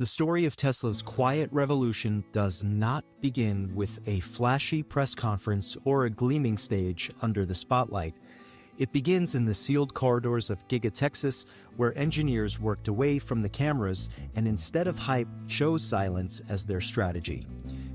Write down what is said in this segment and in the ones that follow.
The story of Tesla's quiet revolution does not begin with a flashy press conference or a gleaming stage under the spotlight. It begins in the sealed corridors of Giga Texas, where engineers worked away from the cameras and instead of hype, chose silence as their strategy.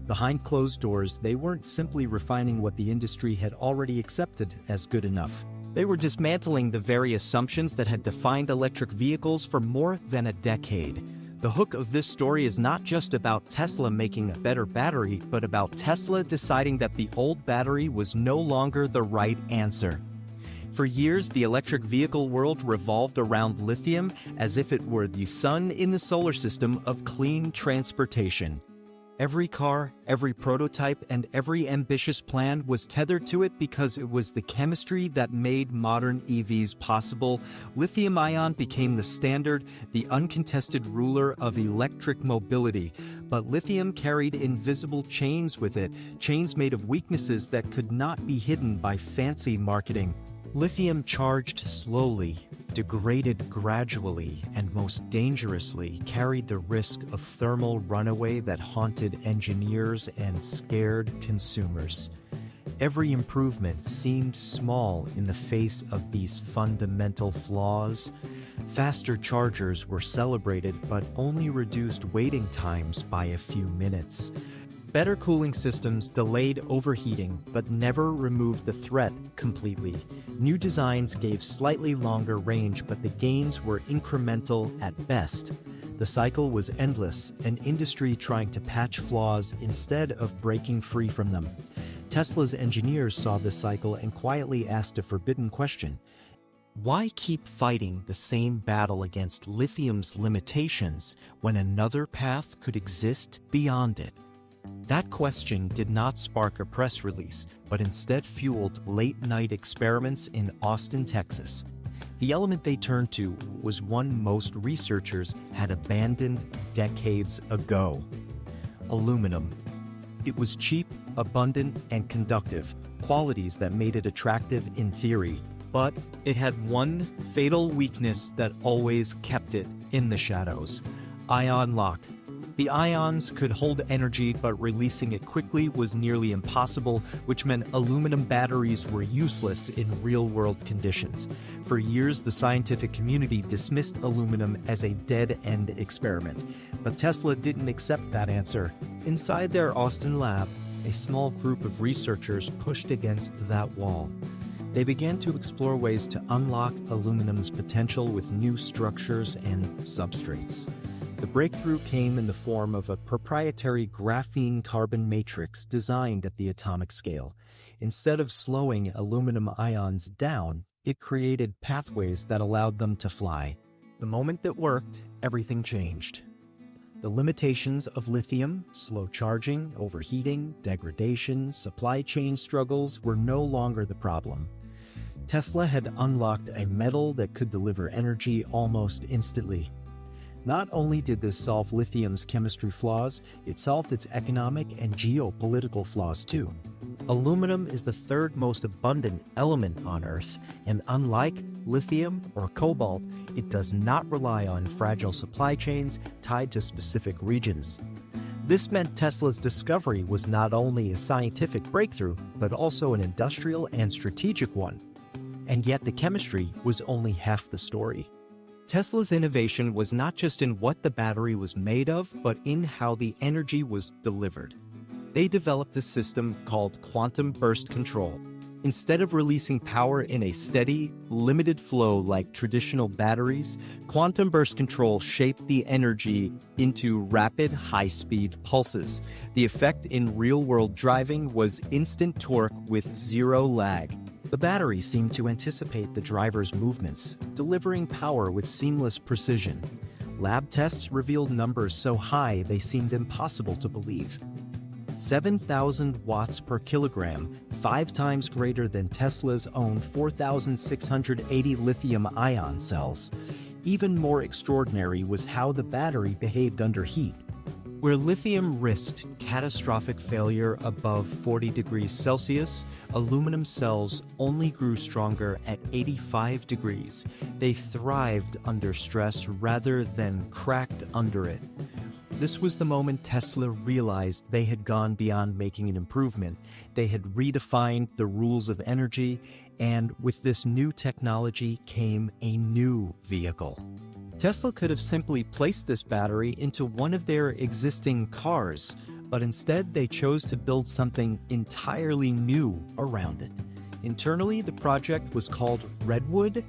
Behind closed doors, they weren't simply refining what the industry had already accepted as good enough. They were dismantling the very assumptions that had defined electric vehicles for more than a decade. The hook of this story is not just about Tesla making a better battery, but about Tesla deciding that the old battery was no longer the right answer. For years, the electric vehicle world revolved around lithium as if it were the sun in the solar system of clean transportation. Every car, every prototype, and every ambitious plan was tethered to it because it was the chemistry that made modern EVs possible. Lithium-ion became the standard, the uncontested ruler of electric mobility. But lithium carried invisible chains with it, chains made of weaknesses that could not be hidden by fancy marketing. Lithium charged slowly, degraded gradually, and most dangerously carried the risk of thermal runaway that haunted engineers and scared consumers. Every improvement seemed small in the face of these fundamental flaws. Faster chargers were celebrated but only reduced waiting times by a few minutes. Better cooling systems delayed overheating but never removed the threat completely. New designs gave slightly longer range, but the gains were incremental at best. The cycle was endless, an industry trying to patch flaws instead of breaking free from them. Tesla's engineers saw this cycle and quietly asked a forbidden question. Why keep fighting the same battle against lithium's limitations when another path could exist beyond it? That question did not spark a press release, but instead fueled late-night experiments in Austin, Texas. The element they turned to was one most researchers had abandoned decades ago: aluminum. It was cheap, abundant, and conductive, qualities that made it attractive in theory. But it had one fatal weakness that always kept it in the shadows: ion lock. The ions could hold energy, but releasing it quickly was nearly impossible, which meant aluminum batteries were useless in real-world conditions. For years, the scientific community dismissed aluminum as a dead-end experiment. But Tesla didn't accept that answer. Inside their Austin lab, a small group of researchers pushed against that wall. They began to explore ways to unlock aluminum's potential with new structures and substrates. The breakthrough came in the form of a proprietary graphene carbon matrix designed at the atomic scale. Instead of slowing aluminum ions down, it created pathways that allowed them to fly. The moment that worked, everything changed. The limitations of lithium, slow charging, overheating, degradation, supply chain struggles were no longer the problem. Tesla had unlocked a metal that could deliver energy almost instantly. Not only did this solve lithium's chemistry flaws, it solved its economic and geopolitical flaws too. Aluminum is the third most abundant element on Earth, and unlike lithium or cobalt, it does not rely on fragile supply chains tied to specific regions. This meant Tesla's discovery was not only a scientific breakthrough, but also an industrial and strategic one. And yet the chemistry was only half the story. Tesla's innovation was not just in what the battery was made of, but in how the energy was delivered. They developed a system called quantum burst control. Instead of releasing power in a steady, limited flow like traditional batteries, quantum burst control shaped the energy into rapid, high-speed pulses. The effect in real-world driving was instant torque with zero lag. The battery seemed to anticipate the driver's movements, delivering power with seamless precision. Lab tests revealed numbers so high they seemed impossible to believe. 7,000 watts per kilogram, 5 times greater than Tesla's own 4,680 lithium-ion cells. Even more extraordinary was how the battery behaved under heat. Where lithium risked catastrophic failure above 40 degrees Celsius, aluminum cells only grew stronger at 85 degrees. They thrived under stress rather than cracked under it. This was the moment Tesla realized they had gone beyond making an improvement. They had redefined the rules of energy, and with this new technology came a new vehicle. Tesla could have simply placed this battery into one of their existing cars, but instead they chose to build something entirely new around it. Internally, the project was called Redwood.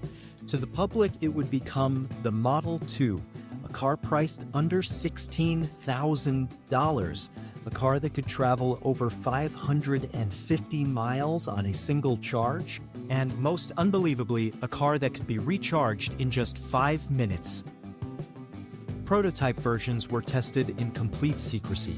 To the public, it would become the Model 2, a car priced under $16,000, a car that could travel over 550 miles on a single charge, and most unbelievably, a car that could be recharged in just 5 minutes. Prototype versions were tested in complete secrecy.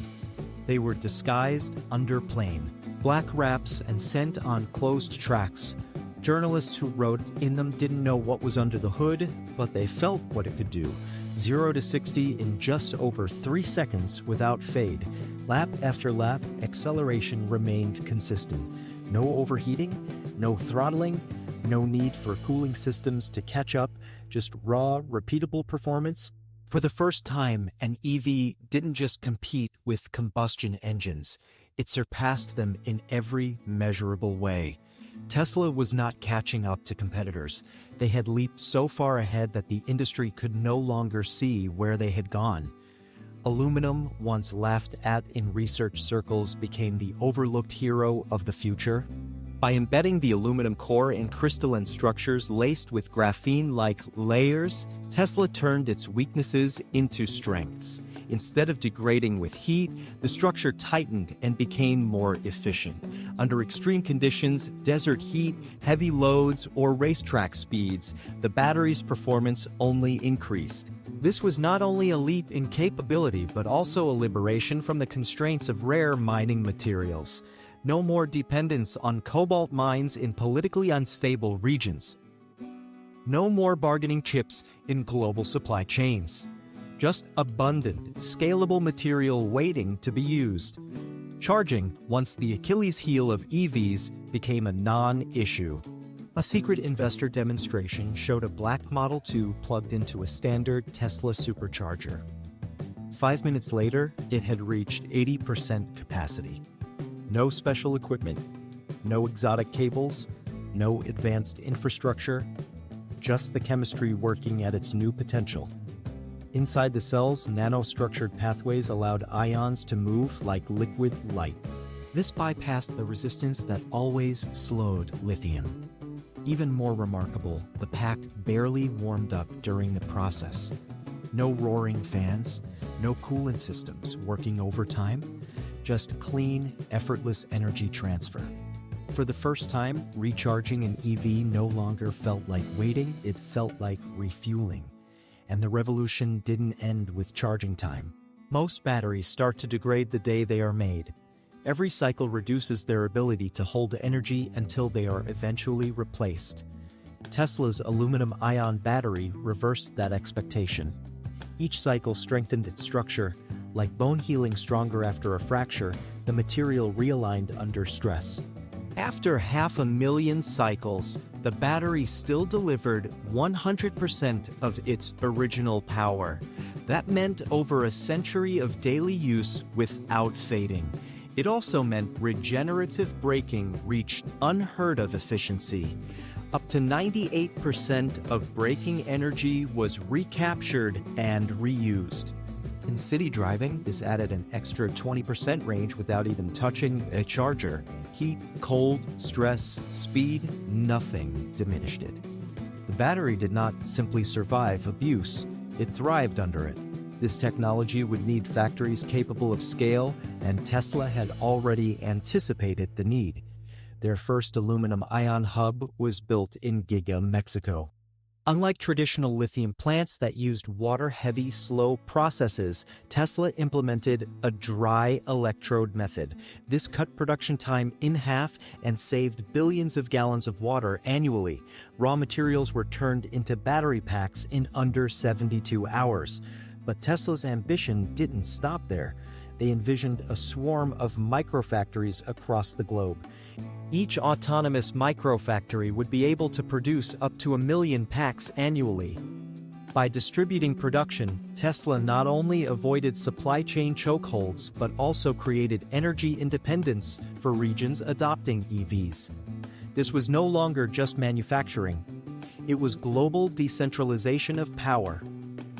They were disguised under plain, black wraps and sent on closed tracks. Journalists who wrote in them didn't know what was under the hood, but they felt what it could do. 0 to 60 in just over 3 seconds without fade. Lap after lap, acceleration remained consistent. No overheating, no throttling, no need for cooling systems to catch up, just raw, repeatable performance. For the first time, an EV didn't just compete with combustion engines. It surpassed them in every measurable way. Tesla was not catching up to competitors. They had leaped so far ahead that the industry could no longer see where they had gone. Aluminum, once laughed at in research circles, became the overlooked hero of the future. By embedding the aluminum core in crystalline structures laced with graphene-like layers, Tesla turned its weaknesses into strengths. Instead of degrading with heat, the structure tightened and became more efficient. Under extreme conditions, desert heat, heavy loads, or racetrack speeds, the battery's performance only increased. This was not only a leap in capability, but also a liberation from the constraints of rare mining materials. No more dependence on cobalt mines in politically unstable regions. No more bargaining chips in global supply chains. Just abundant, scalable material waiting to be used. Charging, once the Achilles heel of EVs, became a non-issue. A secret investor demonstration showed a black Model 2 plugged into a standard Tesla supercharger. 5 minutes later, it had reached 80% capacity. No special equipment, no exotic cables, no advanced infrastructure, just the chemistry working at its new potential. Inside the cells, nanostructured pathways allowed ions to move like liquid light. This bypassed the resistance that always slowed lithium. Even more remarkable, the pack barely warmed up during the process. No roaring fans, no coolant systems working overtime, just clean, effortless energy transfer. For the first time, recharging an EV no longer felt like waiting, it felt like refueling. And the revolution didn't end with charging time. Most batteries start to degrade the day they are made. Every cycle reduces their ability to hold energy until they are eventually replaced. Tesla's aluminum-ion battery reversed that expectation. Each cycle strengthened its structure. Like bone healing stronger after a fracture, the material realigned under stress. After 500,000 cycles, the battery still delivered 100% of its original power. That meant over a century of daily use without fading. It also meant regenerative braking reached unheard-of efficiency. Up to 98% of braking energy was recaptured and reused. In city driving, this added an extra 20% range without even touching a charger. Heat, cold, stress, speed, nothing diminished it. The battery did not simply survive abuse, it thrived under it. This technology would need factories capable of scale, and Tesla had already anticipated the need. Their first aluminum-ion hub was built in Giga, Mexico. Unlike traditional lithium plants that used water-heavy, slow processes, Tesla implemented a dry electrode method. This cut production time in half and saved billions of gallons of water annually. Raw materials were turned into battery packs in under 72 hours. But Tesla's ambition didn't stop there. They envisioned a swarm of microfactories across the globe. Each autonomous microfactory would be able to produce up to 1 million packs annually. By distributing production, Tesla not only avoided supply chain chokeholds but also created energy independence for regions adopting EVs. This was no longer just manufacturing. It was global decentralization of power.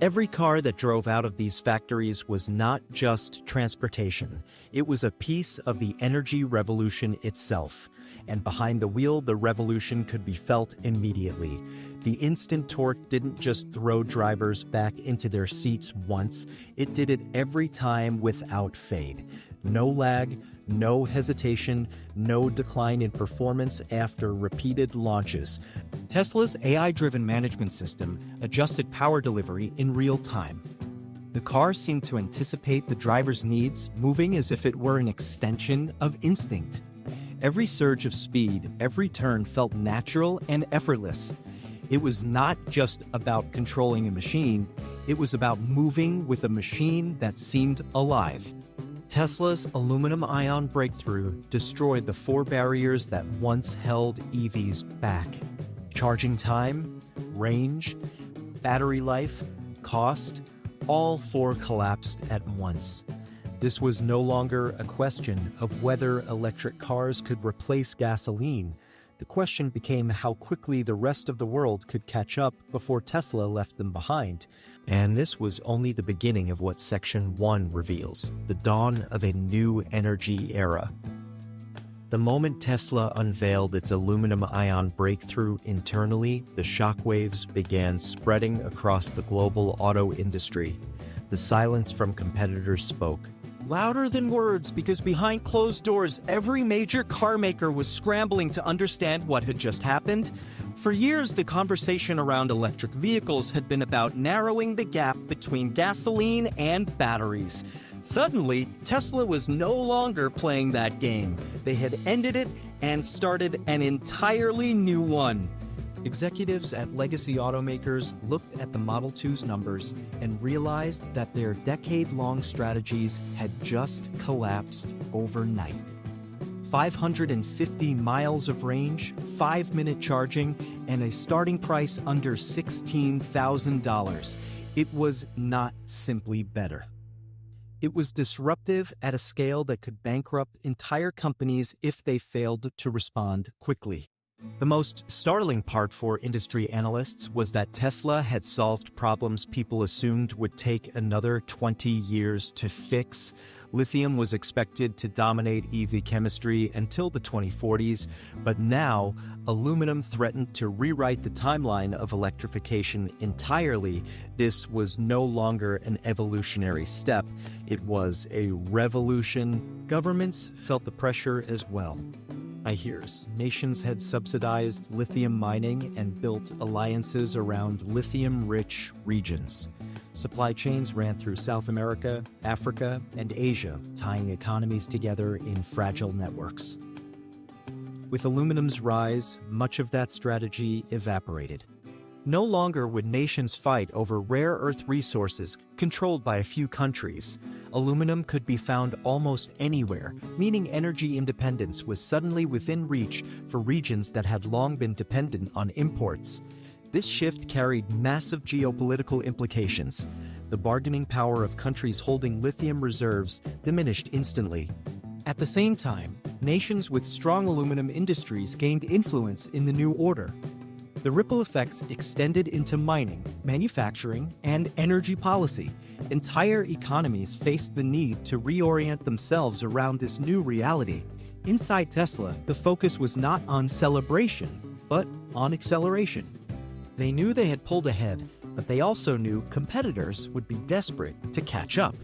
Every car that drove out of these factories was not just transportation. It was a piece of the energy revolution itself. And behind the wheel, the revolution could be felt immediately. The instant torque didn't just throw drivers back into their seats once, it did it every time without fade. No lag, no hesitation, no decline in performance after repeated launches. Tesla's AI-driven management system adjusted power delivery in real time. The car seemed to anticipate the driver's needs, moving as if it were an extension of instinct. Every surge of speed, every turn felt natural and effortless. It was not just about controlling a machine, it was about moving with a machine that seemed alive. Tesla's aluminum-ion breakthrough destroyed the four barriers that once held EVs back. Charging time, range, battery life, cost, all four collapsed at once. This was no longer a question of whether electric cars could replace gasoline. The question became how quickly the rest of the world could catch up before Tesla left them behind. And this was only the beginning of what Section 1 reveals, the dawn of a new energy era. The moment Tesla unveiled its aluminum-ion breakthrough internally, the shockwaves began spreading across the global auto industry. The silence from competitors spoke. Louder than words, because behind closed doors, every major car maker was scrambling to understand what had just happened. For years, the conversation around electric vehicles had been about narrowing the gap between gasoline and batteries. Suddenly, Tesla was no longer playing that game. They had ended it and started an entirely new one. Executives at legacy automakers looked at the Model 2's numbers and realized that their decade-long strategies had just collapsed overnight. 550 miles of range, 5-minute charging, and a starting price under $16,000. It was not simply better. It was disruptive at a scale that could bankrupt entire companies if they failed to respond quickly. The most startling part for industry analysts was that Tesla had solved problems people assumed would take another 20 years to fix. Lithium was expected to dominate EV chemistry until the 2040s, but now aluminum threatened to rewrite the timeline of electrification entirely. This was no longer an evolutionary step, it was a revolution. Governments felt the pressure as well. Nations had subsidized lithium mining and built alliances around lithium-rich regions. Supply chains ran through South America, Africa, and Asia, tying economies together in fragile networks. With aluminum's rise, much of that strategy evaporated. No longer would nations fight over rare earth resources controlled by a few countries. Aluminum could be found almost anywhere, meaning energy independence was suddenly within reach for regions that had long been dependent on imports. This shift carried massive geopolitical implications. The bargaining power of countries holding lithium reserves diminished instantly. At the same time, nations with strong aluminum industries gained influence in the new order. The ripple effects extended into mining, manufacturing, and energy policy. Entire economies faced the need to reorient themselves around this new reality. Inside Tesla, the focus was not on celebration, but on acceleration. They knew they had pulled ahead, but they also knew competitors would be desperate to catch up.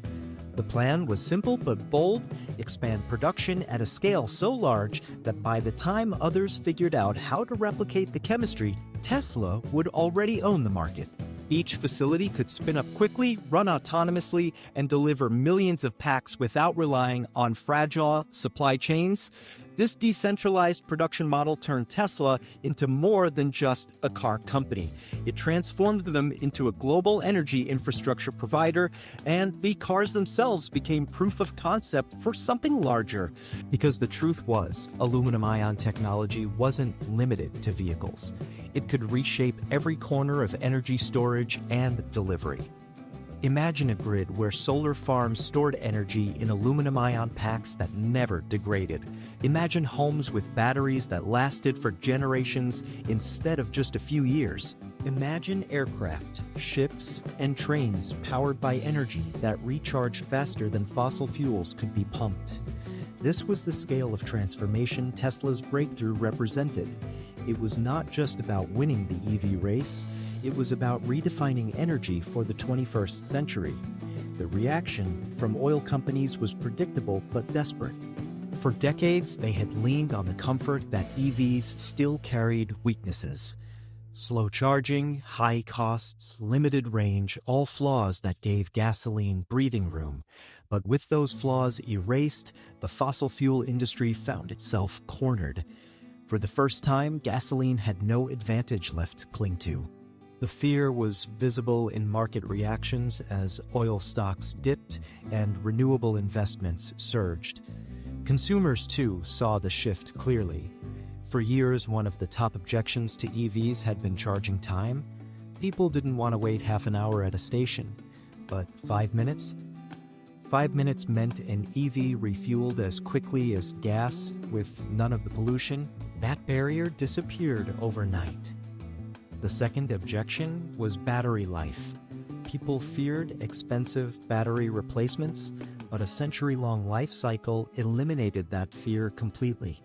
The plan was simple but bold: expand production at a scale so large that by the time others figured out how to replicate the chemistry, Tesla would already own the market. Each facility could spin up quickly, run autonomously, and deliver millions of packs without relying on fragile supply chains. This decentralized production model turned Tesla into more than just a car company. It transformed them into a global energy infrastructure provider, and the cars themselves became proof of concept for something larger. Because the truth was, aluminum-ion technology wasn't limited to vehicles. It could reshape every corner of energy storage and delivery. Imagine a grid where solar farms stored energy in aluminum-ion packs that never degraded. Imagine homes with batteries that lasted for generations instead of just a few years. Imagine aircraft, ships, and trains powered by energy that recharged faster than fossil fuels could be pumped. This was the scale of transformation Tesla's breakthrough represented. It was not just about winning the EV race, it was about redefining energy for the 21st century. The reaction from oil companies was predictable but desperate. For decades, they had leaned on the comfort that EVs still carried weaknesses. Slow charging, high costs, limited range, all flaws that gave gasoline breathing room. But with those flaws erased, the fossil fuel industry found itself cornered. For the first time, gasoline had no advantage left to cling to. The fear was visible in market reactions as oil stocks dipped and renewable investments surged. Consumers, too, saw the shift clearly. For years, one of the top objections to EVs had been charging time. People didn't want to wait half an hour at a station. But 5 minutes? 5 minutes meant an EV refueled as quickly as gas with none of the pollution. That barrier disappeared overnight. The second objection was battery life. People feared expensive battery replacements, but a century-long life cycle eliminated that fear completely.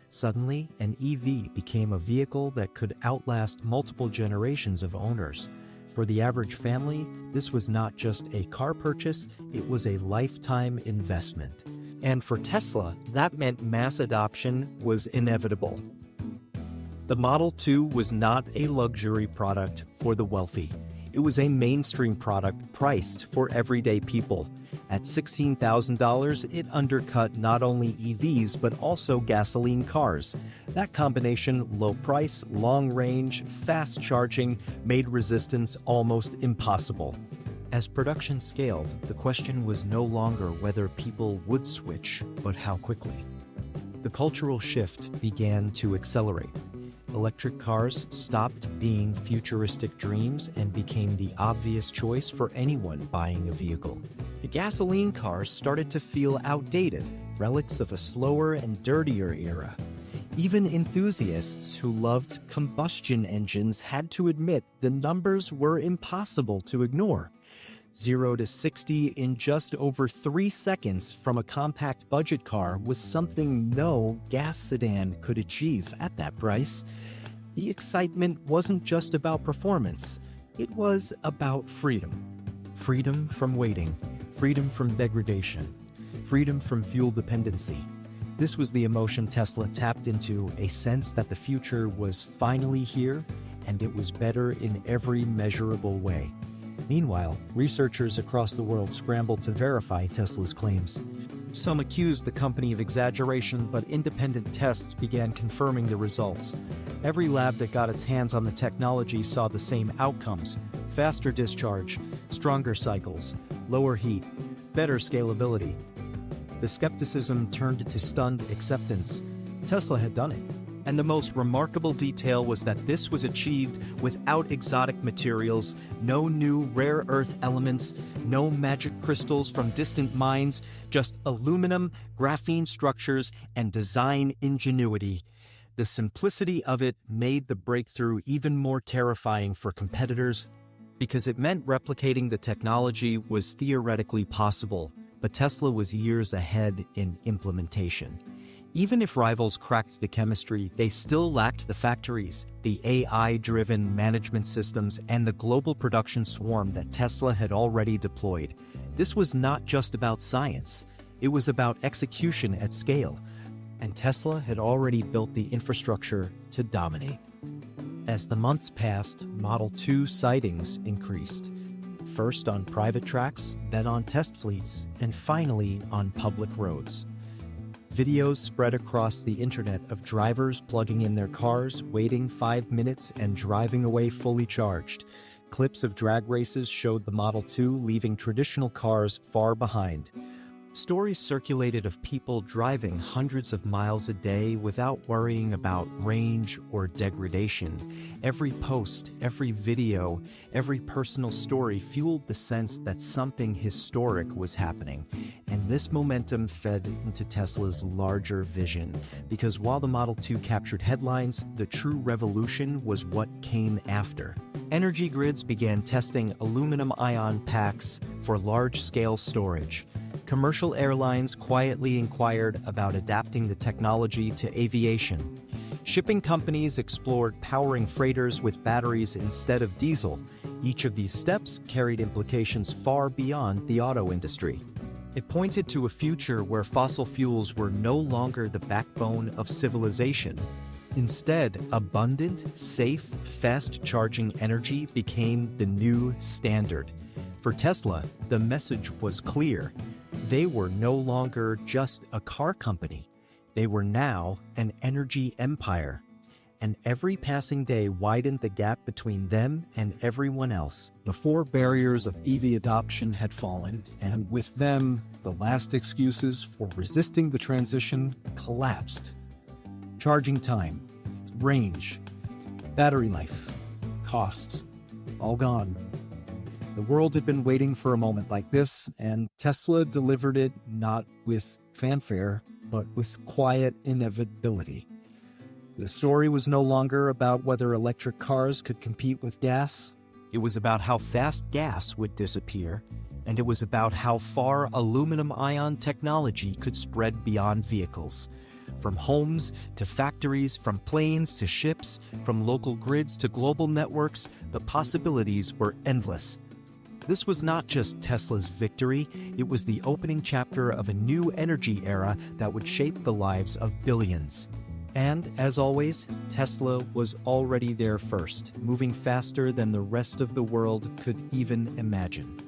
Suddenly, an EV became a vehicle that could outlast multiple generations of owners. For the average family, this was not just a car purchase, it was a lifetime investment. And for Tesla, that meant mass adoption was inevitable. The Model 2 was not a luxury product for the wealthy. It was a mainstream product priced for everyday people. At $16,000, it undercut not only EVs but also gasoline cars. That combination, low price, long range, fast charging, made resistance almost impossible. As production scaled, the question was no longer whether people would switch, but how quickly. The cultural shift began to accelerate. Electric cars stopped being futuristic dreams and became the obvious choice for anyone buying a vehicle. The gasoline cars started to feel outdated, relics of a slower and dirtier era. Even enthusiasts who loved combustion engines had to admit the numbers were impossible to ignore. 0 to 60 in just over 3 seconds from a compact budget car was something no gas sedan could achieve at that price. The excitement wasn't just about performance, it was about freedom. Freedom from waiting, freedom from degradation, freedom from fuel dependency. This was the emotion Tesla tapped into, a sense that the future was finally here and it was better in every measurable way. Meanwhile, researchers across the world scrambled to verify Tesla's claims. Some accused the company of exaggeration, but independent tests began confirming the results. Every lab that got its hands on the technology saw the same outcomes: faster discharge, stronger cycles, lower heat, better scalability. The skepticism turned to stunned acceptance. Tesla had done it. And the most remarkable detail was that this was achieved without exotic materials, no new rare earth elements, no magic crystals from distant mines, just aluminum, graphene structures, and design ingenuity. The simplicity of it made the breakthrough even more terrifying for competitors because it meant replicating the technology was theoretically possible, but Tesla was years ahead in implementation. Even if rivals cracked the chemistry, they still lacked the factories, the AI-driven management systems, and the global production swarm that Tesla had already deployed. This was not just about science, it was about execution at scale, and Tesla had already built the infrastructure to dominate. As the months passed, Model 2 sightings increased. First on private tracks, then on test fleets, and finally on public roads. Videos spread across the internet of drivers plugging in their cars, waiting 5 minutes, and driving away fully charged. Clips of drag races showed the Model 2 leaving traditional cars far behind. Stories circulated of people driving hundreds of miles a day without worrying about range or degradation. Every post, every video, every personal story fueled the sense that something historic was happening. And this momentum fed into Tesla's larger vision. Because while the Model 2 captured headlines, the true revolution was what came after. Energy grids began testing aluminum-ion packs for large-scale storage. Commercial airlines quietly inquired about adapting the technology to aviation. Shipping companies explored powering freighters with batteries instead of diesel. Each of these steps carried implications far beyond the auto industry. It pointed to a future where fossil fuels were no longer the backbone of civilization. Instead, abundant, safe, fast-charging energy became the new standard. For Tesla, the message was clear. They were no longer just a car company. They were now an energy empire. And every passing day widened the gap between them and everyone else. The 4 barriers of EV adoption had fallen, and with them, the last excuses for resisting the transition collapsed. Charging time, range, battery life, cost, all gone. The world had been waiting for a moment like this, and Tesla delivered it not with fanfare, but with quiet inevitability. The story was no longer about whether electric cars could compete with gas. It was about how fast gas would disappear, and it was about how far aluminum-ion technology could spread beyond vehicles. From homes to factories, from planes to ships, from local grids to global networks, the possibilities were endless. This was not just Tesla's victory, it was the opening chapter of a new energy era that would shape the lives of billions. And, as always, Tesla was already there first, moving faster than the rest of the world could even imagine.